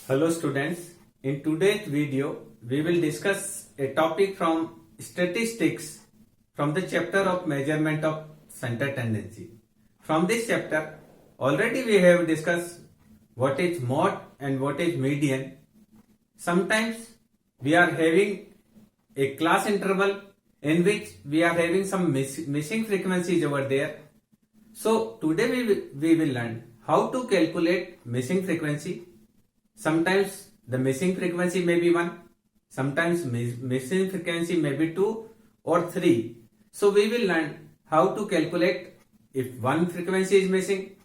Hello students, in today's video we will discuss a topic from statistics from the chapter of measurement of center tendency. From this chapter already we have discussed what is mode and what is median. Sometimes we are having a class interval in which we are having some missing frequencies over there. So today we will learn how to calculate missing frequency. Sometimes the missing frequency may be 1, sometimes missing frequency may be 2 or 3. So we will learn how to calculate if one frequency is missing,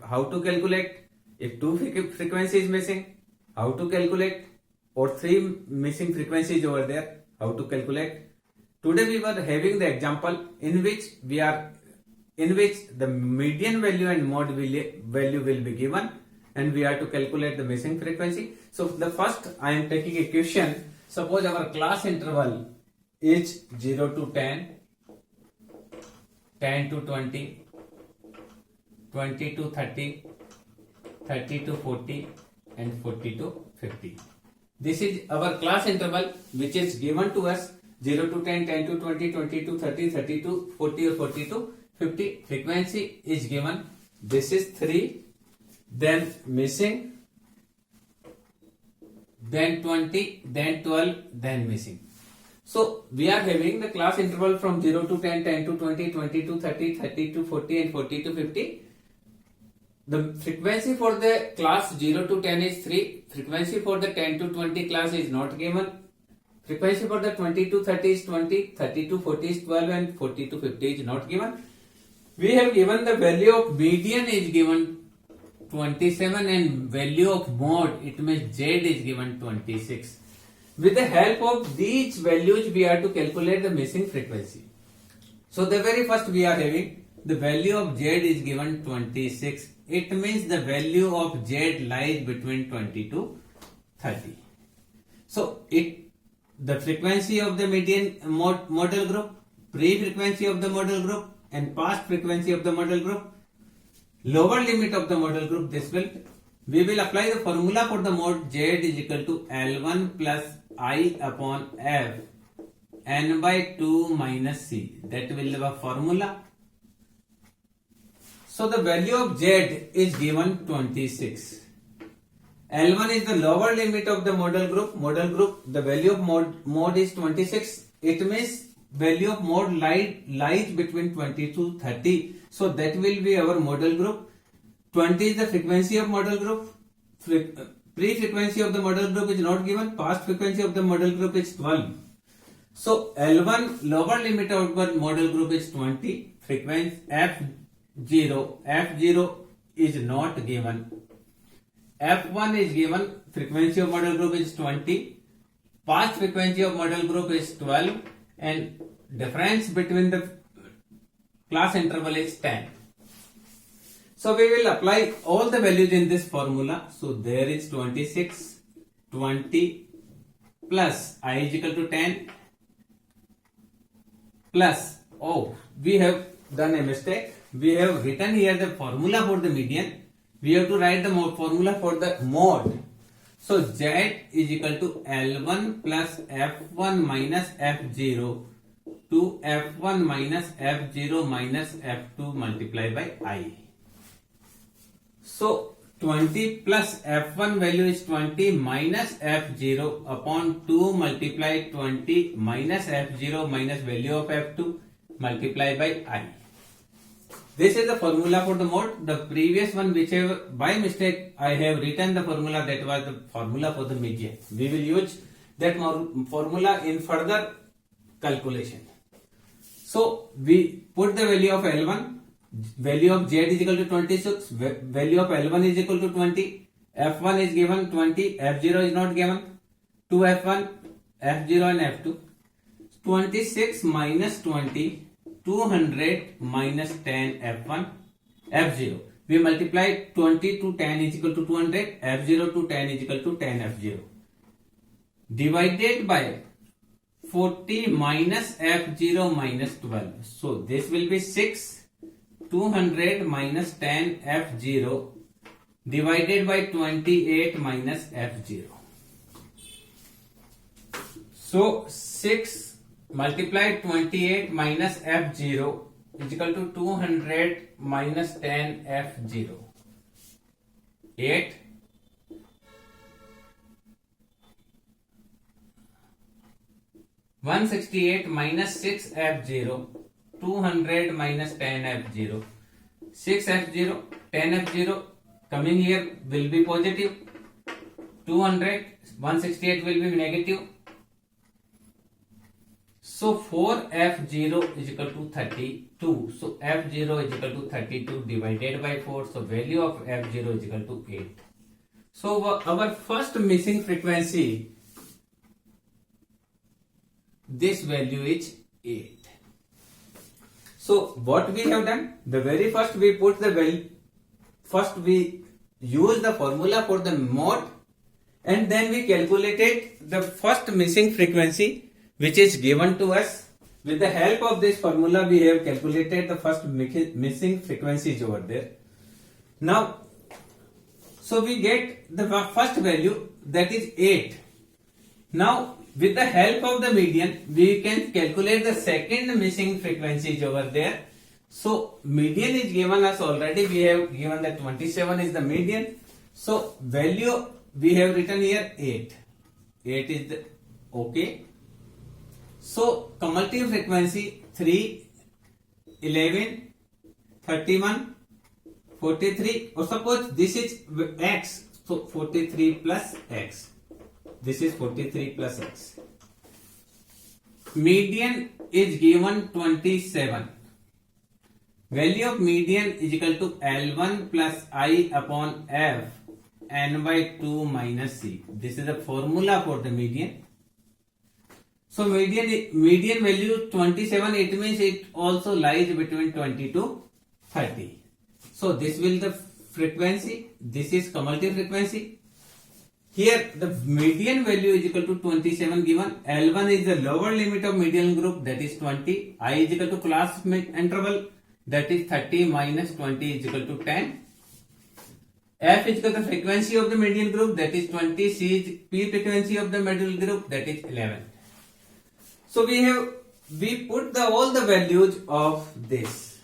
how to calculate, if two frequency is missing, how to calculate, or 3 missing frequencies over there, how to calculate. Today we were having the example in which the median value and mode value will be given, and we have to calculate the missing frequency. So the first I am taking a question. Suppose our class interval is 0 to 10, 10 to 20, 20 to 30, 30 to 40 and 40 to 50. This is our class interval which is given to us 0 to 10, 10 to 20, 20 to 30, 30 to 40 or 40 to 50. Frequency is given. This is 3. Then missing, then 20, then 12, then missing. So we are having the class interval from 0 to 10, 10 to 20, 20 to 30, 30 to 40 and 40 to 50. The frequency for the class 0 to 10 is 3. Frequency for the 10 to 20 class is not given. Frequency for the 20 to 30 is 20, 30 to 40 is 12 and 40 to 50 is not given. We have given the value of median is given 27 and value of mode, it means Z is given 26. With the help of these values we have to calculate the missing frequency. So the very first we are having the value of Z is given 26. It means the value of Z lies between 20 to 30. So the frequency of the median model group, pre-frequency of the model group and past frequency of the model group, lower limit of the model group, we will apply the formula for the mode Z is equal to L1 plus I upon F n by 2 minus C. That will be a formula. So the value of Z is given 26. L1 is the lower limit of the model group. The value of mode is 26. It means value of mode lies between 20 to 30. So that will be our model group. 20 is the frequency of model group. Pre-frequency of the model group is not given. Past frequency of the model group is 12. So L1 lower limit of the model group is 20. Frequency F0 is not given. F1 is given. Frequency of model group is 20. Past frequency of model group is 12. And difference between the class interval is 10. So we will apply all the values in this formula. So there is 26, 20 plus I is equal to 10 plus, we have done a mistake. We have written here the formula for the median. We have to write the formula for the mode. So Z is equal to L1 plus F1 minus F0 to F1 minus F0 minus F2 multiplied by I. So 20 plus F1 value is 20 minus F0 upon 2 multiplied 20 minus F0 minus value of F2 multiplied by I. This is the formula for the mode. The previous one which by mistake I have written the formula, that was the formula for the median. We will use that formula in further calculation. So we put the value of L1, value of Z is equal to 26, value of L1 is equal to 20, F1 is given 20, F0 is not given, 2 F1, F0 and F2. 26 minus 20, 200 minus 10 F1, F0. We multiply 20 to 10 is equal to 200, F0 to 10 is equal to 10 F0. Divided by 40 minus F0 minus 12. So this will be 6, 200 minus 10 F0 divided by 28 minus F0. So 6 multiplied 28 minus F0 is equal to 200 minus 10 F0. 8. 168 minus 6 F0, 200 minus 10 F0. 6 F0, 10 F0 coming here will be positive. 200, 168 will be negative. So 4 F0 is equal to 32. So F0 is equal to 32 divided by 4. So value of F0 is equal to 8. So our first missing frequency, this value is 8. So what we have done, the very first we put the value, first we use the formula for the mode, and then we calculated the first missing frequency which is given to us. With the help of this formula we have calculated the first missing frequencies over there. Now, so we get the first value, that is 8. Now with the help of the median we can calculate the second missing frequencies over there. So median is given us already, we have given that 27 is the median. So value we have written here 8. 8 is the okay. So cumulative frequency 3, 11, 31, 43, or suppose this is x, so 43 plus x. This is 43 plus x. Median is given 27. Value of median is equal to L1 plus I upon F n by 2 minus C. This is the formula for the median. So median value 27, it means it also lies between 20 to 30. So this will the frequency, this is cumulative frequency. Here the median value is equal to 27 given. L1 is the lower limit of median group, that is 20. I is equal to class interval, that is 30 minus 20 is equal to 10. F is equal to frequency of the median group, that is 20. C is P frequency of the median group, that is 11. So we put all the values of this.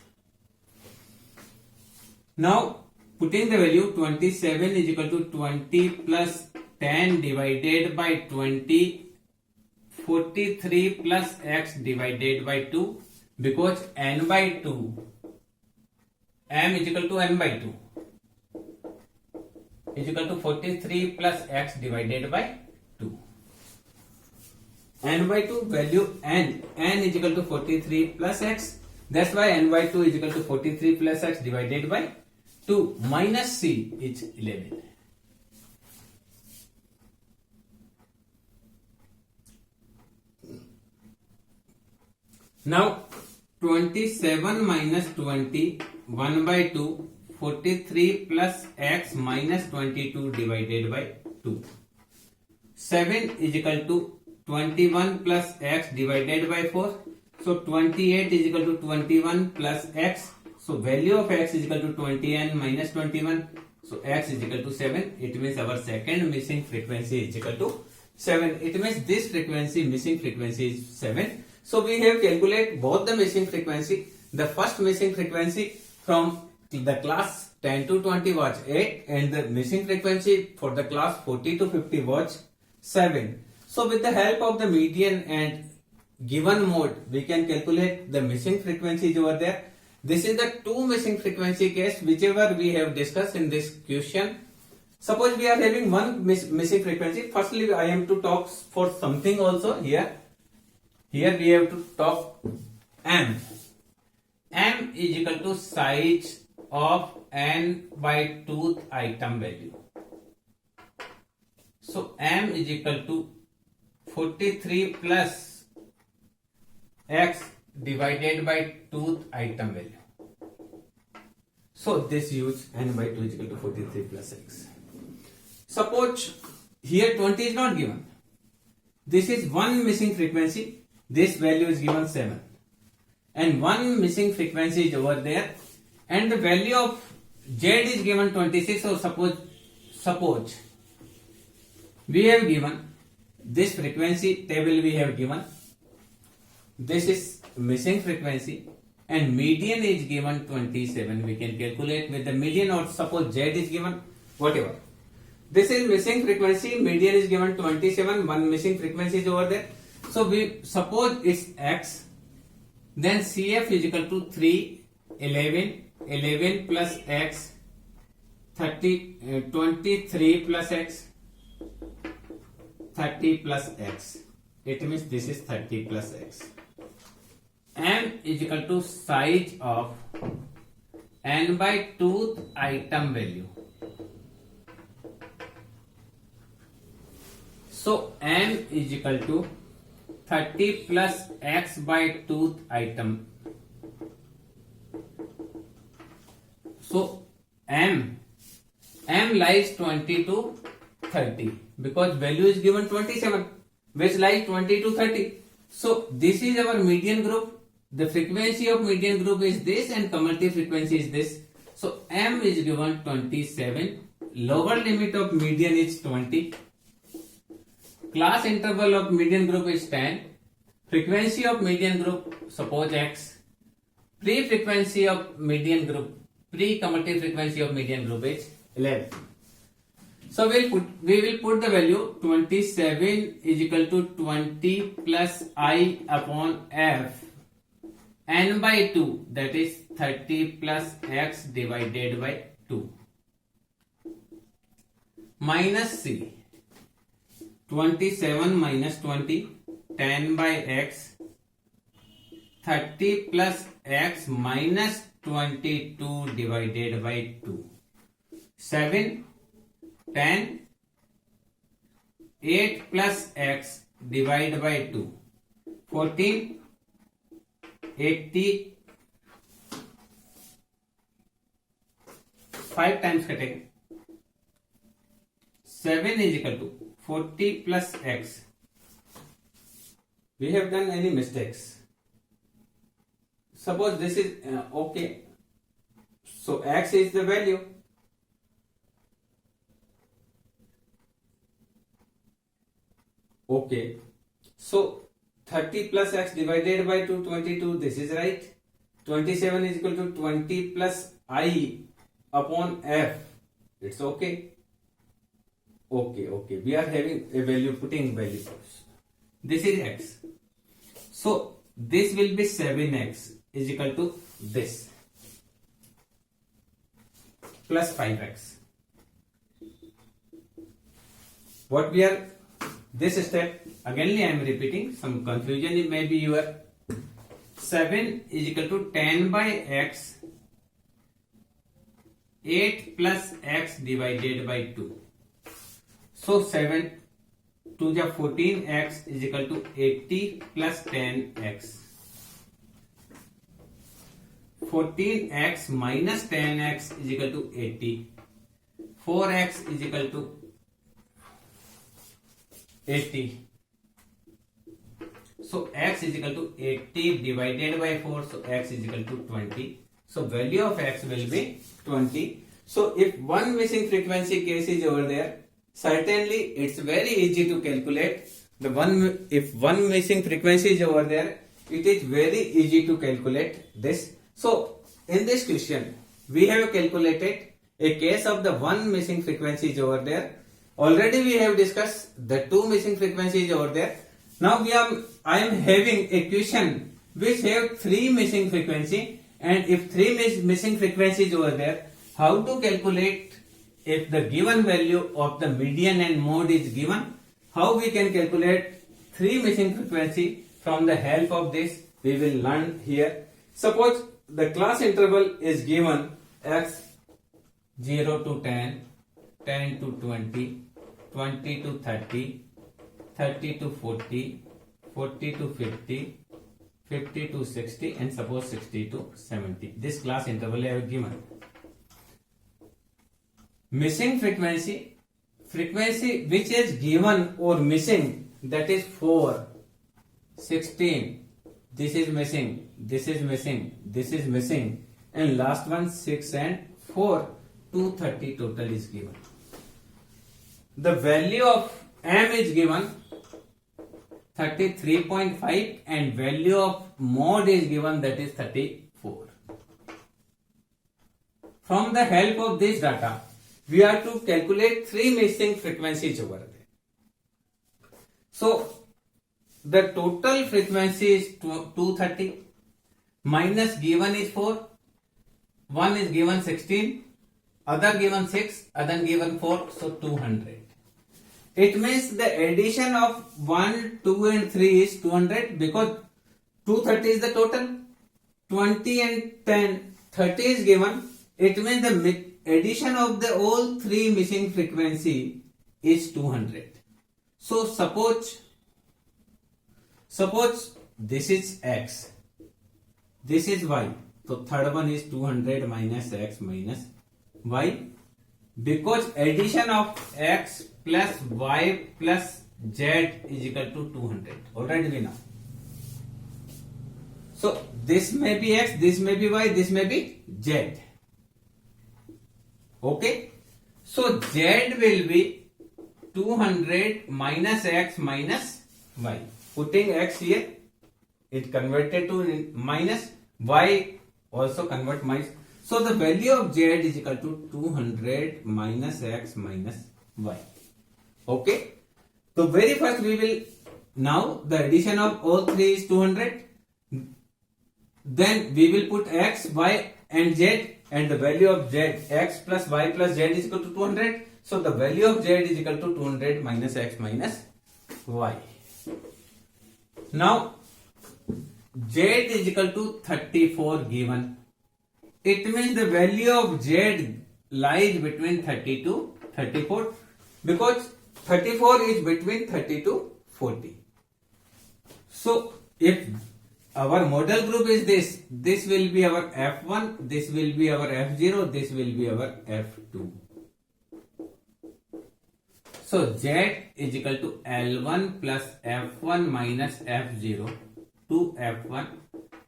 Now putting the value 27 is equal to 20 plus 10 divided by 20, 43 plus x divided by 2, because n by 2, m is equal to n by 2 is equal to 43 plus x divided by 2. N by 2 value n is equal to 43 plus x. That's why n by 2 is equal to 43 plus x divided by 2 minus c is 11. Now 27 minus 20, 1 by 2, 43 plus x minus 22 divided by 2. 7 is equal to 21 plus x divided by 4. So 28 is equal to 21 plus x. So value of x is equal to 20 minus 21. So x is equal to 7. It means our second missing frequency is equal to 7. It means this frequency, missing frequency is 7. So we have calculated both the missing frequency. The first missing frequency from the class 10 to 20 was 8, and the missing frequency for the class 40 to 50 was 7. So with the help of the median and given mode, we can calculate the missing frequencies over there. This is the two missing frequency case whichever we have discussed in this question. Suppose we are having one missing frequency. Firstly, I am to talk for something also here. Here we have to talk m. M is equal to size of n by 2th item value. So m is equal to 43 plus x divided by 2th item value. So this use n by 2 is equal to 43 plus x. Suppose here 20 is not given. This is one missing frequency. This value is given 7. And one missing frequency is over there. And the value of Z is given 26. So suppose we have given this frequency table, we have given this is missing frequency and median is given 27. We can calculate with the median, or suppose Z is given whatever. This is missing frequency, median is given 27, one missing frequency is over there. So we suppose it's X, then CF is equal to 3, 11, 11 plus X, 23 plus X, 30 plus X. It means this is 30 plus X. M is equal to size of N by tooth item value. So M is equal to 30 plus X by tooth item. So M lies 20 to 30 because value is given 27, which lies 20 to 30. So this is our median group. The frequency of median group is this and cumulative frequency is this. So M is given 27. Lower limit of median is 20. Class interval of median group is 10. Frequency of median group, suppose X. Pre-frequency of median group, pre-cumulative frequency of median group is 11. So we will put the value 27 is equal to 20 plus I upon F N by 2, that is 30 plus X divided by 2, minus C, 27 minus 20, 10 by X, 30 plus X minus 22 divided by 2, 7, 10, 8 plus X divided by 2, 14, 80, 5 times कटेगा, 7 is equal to 40 plus X. We have done any mistakes? Suppose this is okay. So X is the value. Okay. So 30 plus X divided by 2, 22. This is right. 27 is equal to 20 plus I upon F. It's okay. Okay. We are having a value, putting value first. This is X. So this will be 7X is equal to this plus 5X. What we are, this step, againly I am repeating, some confusion may be your 7 is equal to 10 by X, 8 plus X divided by 2. So 7 to the 14X is equal to 80 plus 10X. 14X minus 10X is equal to 80. 4X is equal to 80. So X is equal to 80 divided by 4. So X is equal to 20. So value of X will be 20. So if one missing frequency case is over there, certainly it's very easy to calculate. If one missing frequency is over there, it is very easy to calculate this. So in this question, we have calculated a case of the one missing frequency is over there. Already we have discussed the two missing frequencies over there. Now I am having a question which have three missing frequency, and if three missing frequencies over there, how to calculate if the given value of the median and mode is given? How we can calculate three missing frequency? From the help of this we will learn here. Suppose the class interval is given X 0 to 10, 10 to 20, 20 to 30, 30 to 40, 40 to 50, 50 to 60, and suppose 60 to 70. This class interval I have given. Missing frequency which is given or missing, that is 4, 16, this is missing, this is missing, this is missing, and last one 6 and 4. 230 total is given. The value of M is given 33.5 and value of mod is given, that is 34. From the help of this data, we are to calculate three missing frequencies over there. So the total frequency is 230, minus given is 4, one is given 16, other given 6, other given 4, so 200. It means the addition of 1, 2 and 3 is 200 because 230 is the total, 20 and 10, 30 is given. It means the addition of the all three missing frequency is 200. So suppose this is X, this is Y. So third one is 200 minus X minus Y, because addition of X plus Y plus Z is equal to 200. Already we know. So this may be X, this may be Y, this may be Z. Okay. So Z will be 200 minus X minus Y. Putting X here, it converted to minus, Y also convert minus. So the value of Z is equal to 200 minus X minus Y. Okay. So very first we will, now the addition of all three is 200. Then we will put X, Y and Z, and the value of Z, X plus Y plus Z is equal to 200. So the value of Z is equal to 200 minus X minus Y. Now Z is equal to 34 given. It means the value of Z lies between 30 to 34 because 34 is between 30 to 40. So if our model group is this will be our F1, this will be our F0, this will be our F2. So Z is equal to L1 plus F1 minus F0 to F1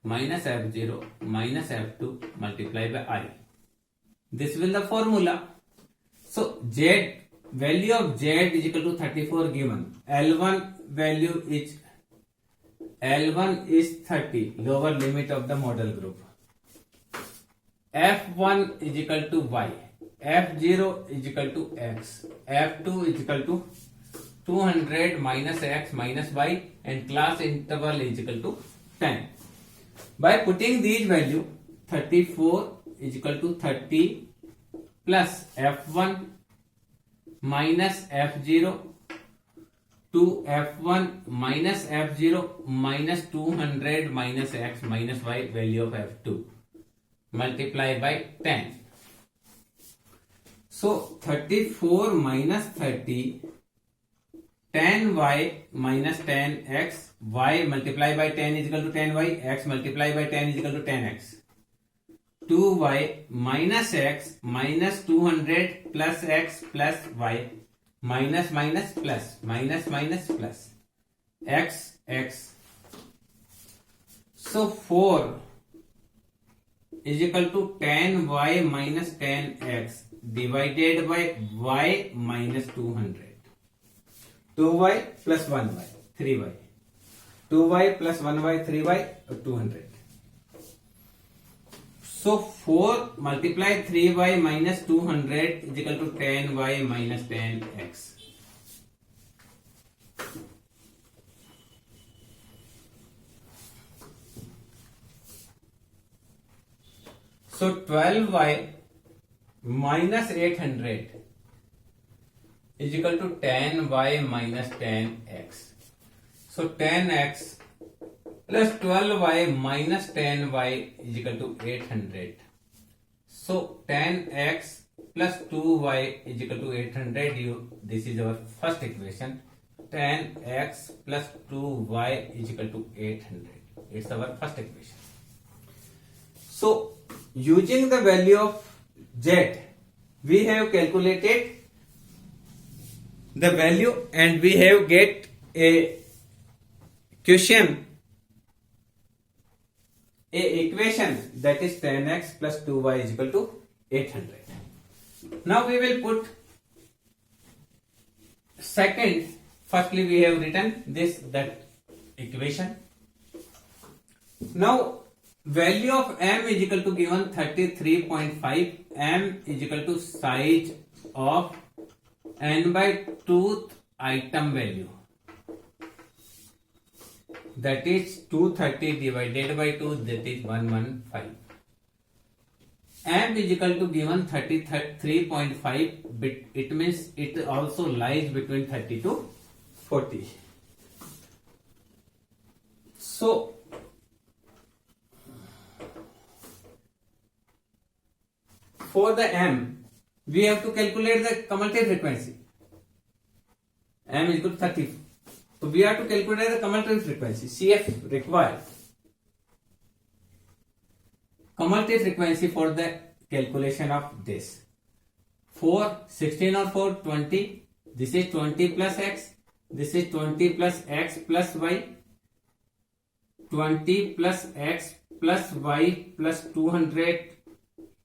minus F0 minus F2 multiplied by I. This will the formula. So Z, value of Z is equal to 34 given. L1 value is, L1 is 30, lower limit of the model group. F1 is equal to Y. F0 is equal to X. F2 is equal to 200 minus X minus Y, and class interval is equal to 10. By putting these value, 34 is equal to 30 plus F1 minus F0 to F1 minus F0 minus 200 minus X minus Y, value of F2, multiply by 10. So 34 minus 30, 10y minus 10x, y multiplied by 10 is equal to 10y, x multiplied by 10 is equal to 10x. 2y minus x minus 200 plus x plus y, minus minus plus, minus minus plus, x x. So 4 is equal to 10y minus 10x divided by y minus 200. 2y plus 1y, 3y. 2y plus 1y, 3y, 200. So 4 multiply 3y minus 200 is equal to 10y minus 10x. So 12y minus 800 is equal to 10y minus 10x. So 10x plus 12y minus 10y is equal to 800. So 10x plus 2y is equal to 800. This is our first equation. 10x plus 2y is equal to 800. It's our first equation. So using the value of Z, we have calculated the value and we have get a equation that is 10x plus 2y is equal to 800. Now we will put second. Firstly, we have written that equation. Now value of m is equal to given 33.5. M is equal to size of n by 2th item value, that is 230 divided by 2, that is 115. M is equal to given 33.5, it means it also lies between 30 to 40. So for the M, we have to calculate the cumulative frequency. M is equal to 30. So we have to calculate the cumulative frequency. CF required cumulative frequency for the calculation of this. 4, 16 or 4, 20. This is 20 plus x. This is 20 plus x plus y. 20 plus x plus y plus 200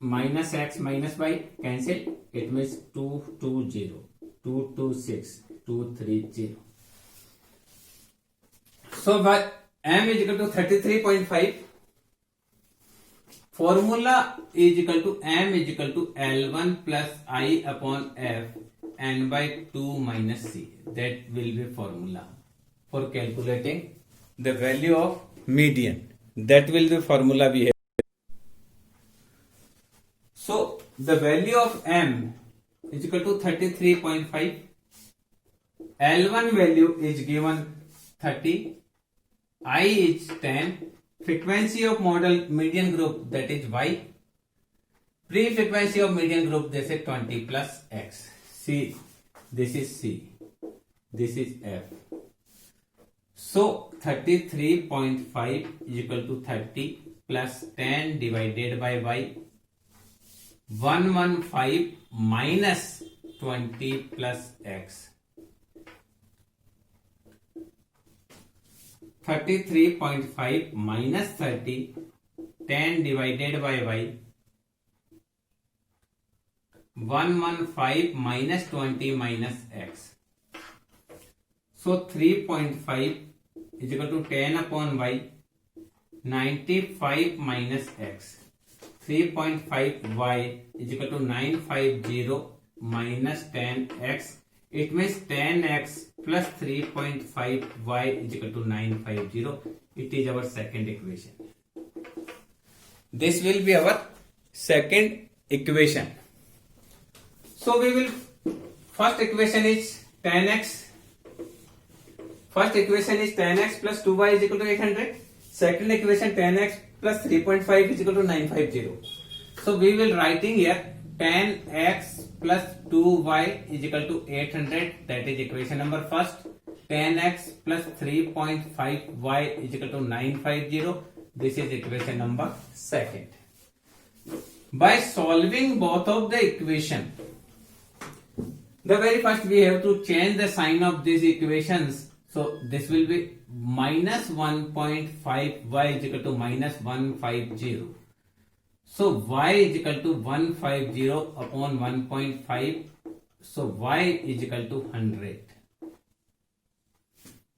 minus x minus y, cancel. It means 220, 226, 230. So by m is equal to 33.5. Formula is equal to m is equal to L1 plus I upon f n by 2 minus c. That will be formula for calculating the value of median. That will be formula we have. So the value of m is equal to 33.5. L1 value is given 30. I is 10. Frequency of model median group, that is y. Pre-frequency of median group, this is 20 plus x. C. This is C. This is F. So 33.5 is equal to 30 plus 10 divided by y. 115 minus 20 plus x. 33.5 minus 30, 10 divided by y. 115 minus 20 minus x. So 3.5 is equal to 10 upon y. 95 minus x. 3.5y is equal to 950 minus 10x. It means 10x plus 3.5y is equal to 950. It is our second equation. This will be our second equation. So we will, first equation is 10x. First equation is 10x plus 2y is equal to 800. Second equation 10x plus 3.5 is equal to 950. So we will writing here 10x plus 2y is equal to 800. That is equation number first. 10x plus 3.5y is equal to 950. This is equation number second. By solving both of the equation, the very first we have to change the sign of these equations. So this will be minus 1.5 y is equal to minus 150. So y is equal to 150 upon 1.5. So y is equal to 100.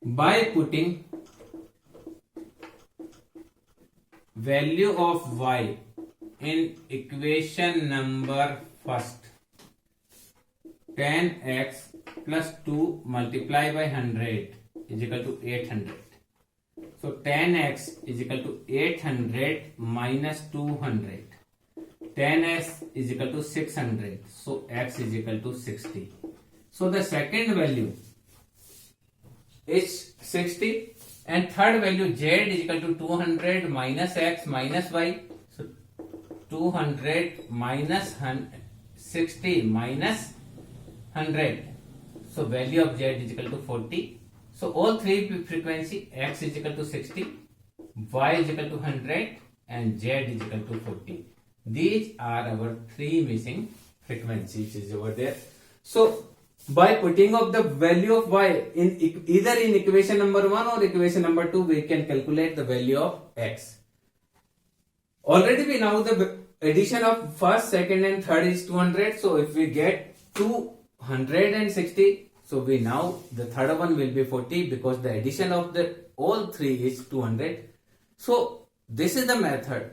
By putting value of y in equation number first, 10x plus 2 multiplied by 100 is equal to 800. So 10x is equal to 800 minus 200. 10x is equal to 600. So x is equal to 60. So the second value is 60 and third value z is equal to 200 minus x minus y. So 200 minus 60 minus 100. So value of z is equal to 40. So all three frequency, x is equal to 60, y is equal to 100 and z is equal to 40. These are our three missing frequencies is over there. So by putting up the value of y in either in equation number 1 or equation number 2, we can calculate the value of x. Already we know the addition of first, second and third is 200. So if we get 260, so we now the third one will be 40 because the addition of the all three is 200. So this is the method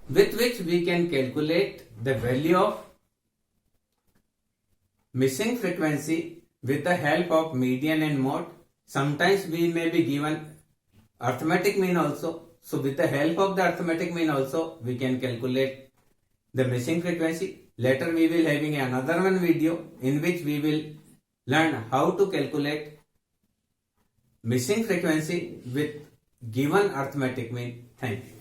with which we can calculate the value of missing frequency with the help of median and mode. Sometimes we may be given arithmetic mean also. So with the help of the arithmetic mean also we can calculate the missing frequency. Later we will having another one video in which we will learn how to calculate missing frequency with given arithmetic mean. Thank you.